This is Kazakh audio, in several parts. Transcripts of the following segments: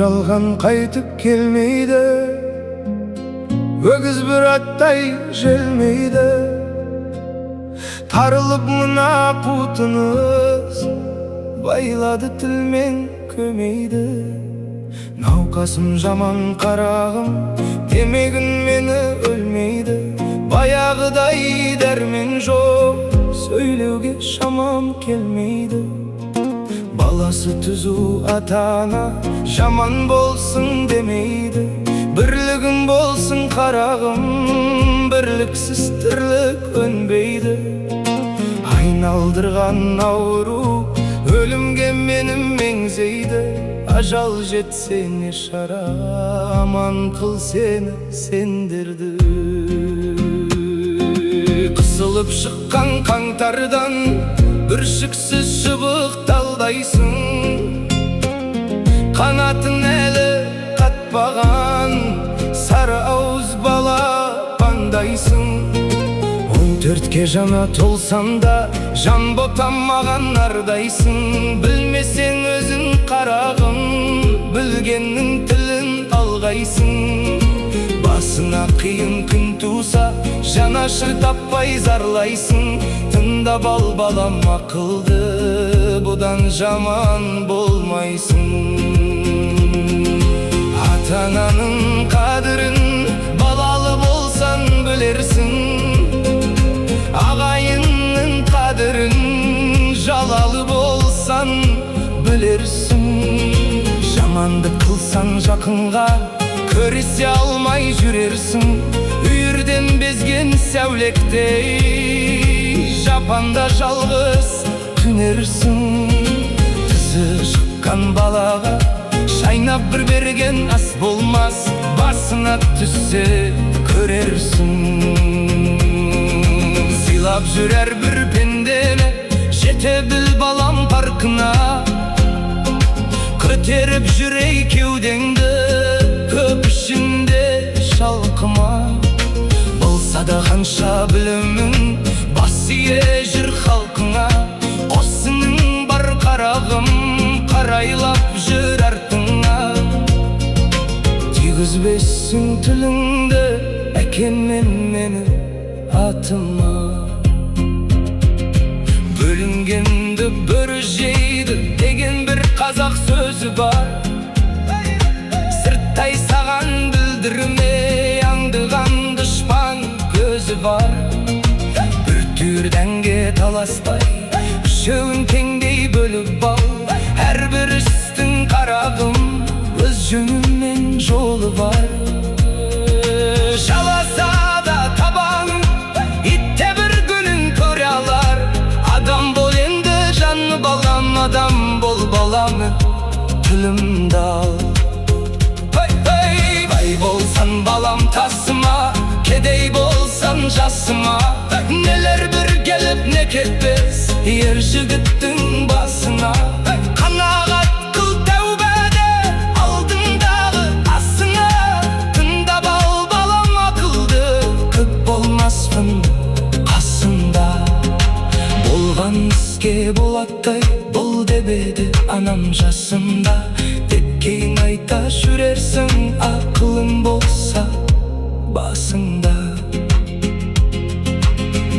жалған қайтып келмейді, өгіз бір аттай желмейді. Тарылып мына қутыңыз, байлады тілмен көмейді. Науқасым жаман қарағым, демегін мені өлмейді. Баяғыдай дәрмен жоқ, сөйлеуге шамам келмейді. Баласы түзу ата-ана, жаман болсын демейді. Бірлігім болсын қарағым, бірліксіз тірлік өнбейді. Айналдырған ауру, өлімге менің меңзейді. Ажал жетсе не шара, аман қыл сені сендерді. Қысылып шыққан қаңтардан, бүршіксіз шыбықталдайсың. Қанатын әлі қатпаған, сары ауыз бала пандайсың. 14-ке жаңа толсан да, жан ботамаған ардайсың. Білмесең өзің қарағым, білгеннің тілін алғайсың. Басына қиын күн туса, жанашыр таппай зарлайсың. Тыңдап ал балам ақылды, бұдан жаман болмайсың. Ата-ананың қадірін балалы болсан білерсің. Ағайынның қадірін жалалы болсан білерсің. Жаманды қылсан жақынға, көрісе алмай жүрерсің. Үйірден безген сәулектей, жапанда жалғыз түнерсің. Тізі шыққан балаға, шайнап бір берген ас болмас. Басына түссе көрерсің. Сыйлап жүрер бір пендені, жете біл балам парқына. Көтеріп жүрей кеудеңді, көп ішінде шалқыма. Болса да қанша білімің, бас ие жүр халқыңа. Осының бар қарағым, қарайлап жүр артыңа. Тигізбессің тіліңді, әкем мен мені атыма. Бөлінгенді бір жейді деген бір қазақ сөзі бар. Сырттай саған білдірмей, аңдыған дұшпан көзі бар. Бір түйір дәнге таласпай, үшеуін теңдей бөліп ал. Әрбір істің қарағым, өз жөні мен жолы бар. Жаласа да табан, итте бір күнін көре алар. Адам бол енді жаны балам, адам бол балам, тілімді ал. Бай болсан балам тасыма, кедей болсан жасыма. Нелер бір келіп не кетпес, ер жігіттің басына. Қанағат қыл тәубәде, алдыңдағы асыңа. Тыңдап ал балам ақылды, көп болмаспын қасында. Болған іске болаттай, бұл дебеді анам жасымда. Деп кейін айта жүрерсің, ақылың болса басыңда.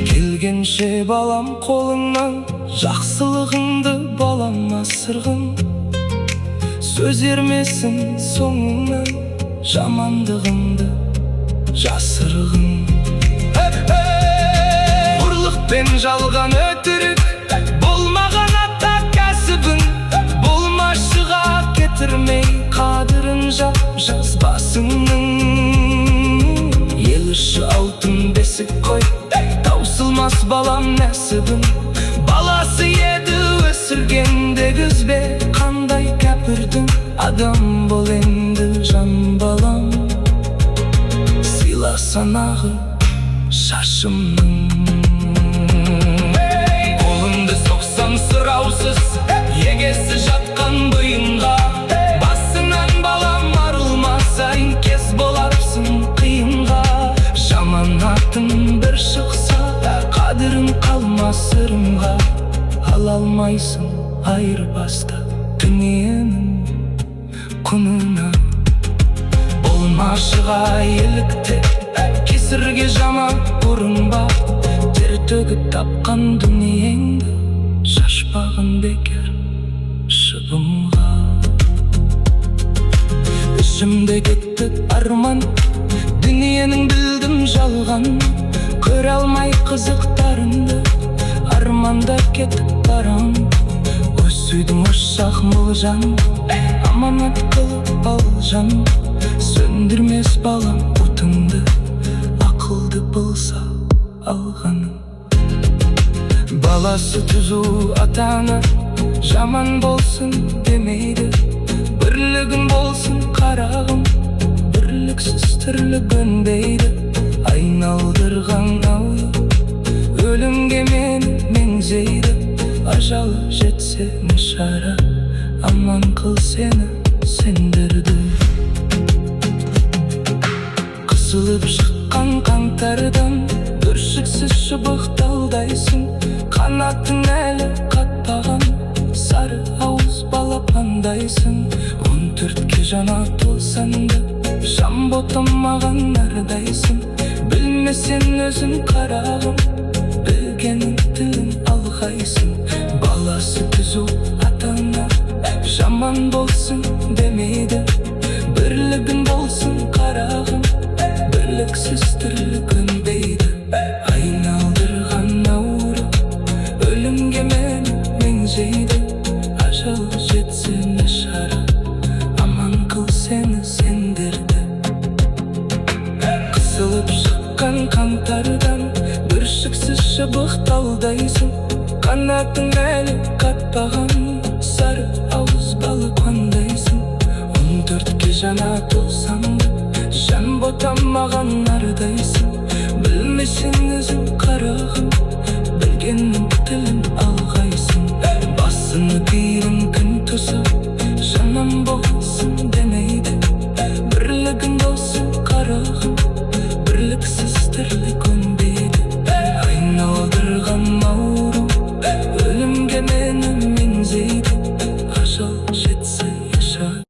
Келгенше балам қолыңнан, жақсылығыңды балама сырғын. Сөз ермесін соңыңнан, жамандығыңды жасырғын. Ұрлық пен жалған өтірік, болмаған ата кәсібің. Болмашыға кетірмей, қадірін жаз басыңның. Ел іші алтын бесік қой, таусылмас балам нәсібің. Баласы еді өсіргенде күзбе, қандай кәпірдің. Адам бол енді жан балам, сыйла санағы шашымның. Қолыңды соқсам сұраусыз, егесі жатқан бұйынға. Басынан балам арылмасайын, кез боларсың қиынға. Жаманатың бір шықса, қадірің қалмас сырымға. Ала алмайсың айырбаста дүниенің күнүнө. Болмашыга иликте кесирге жаман урунба. Тер төгүп тапкан дүниеңди шашпагын бекер шыбымга. Ишимде кетти арман, дүниенин билдим жалган. Көрө алмай кызыктарымды арманда кетип барам. Өсүйдүм ошак мылжан, аманат кылып ал жан. Сөндүрмес балам утыңды, акылды болса алганың. Баласы түзүү ата-ана жаман болсын демейди. Бирлигиң болсын карагым, бирликсиз тирлик өнбейди. Айналдырган ауы өлүмгө мени меңзейди. Ажалы жетсе нишара, аман кыл сени сендерди. Кысылып шыққан қаңтардан бүршіксіз шыбықталдайсың. Қанатың әлі қатпаған сары ауыз балапандайсың. 14-ке жана толсаң да жан ботамаған ардайсың. Білмесен өзің қарағым, білгенің тілін алғайсың. Баласы түзу ата-ана жаман болсын демейді. Бірлігің болсын қарағым, бірліксіз тірлік өнбейді. Айналдырған ауру өлімге мені меңзейді. Ажал жетсе нишара, аман кыл сені сендерді. Кысылып шыққан қаңтардан бүршіксіз шыбықталдайсың. Қанатың әлі қатпаған сары ауыз балапандайсың. 14-ке жана толсаң да жан ботамаған ардайсың.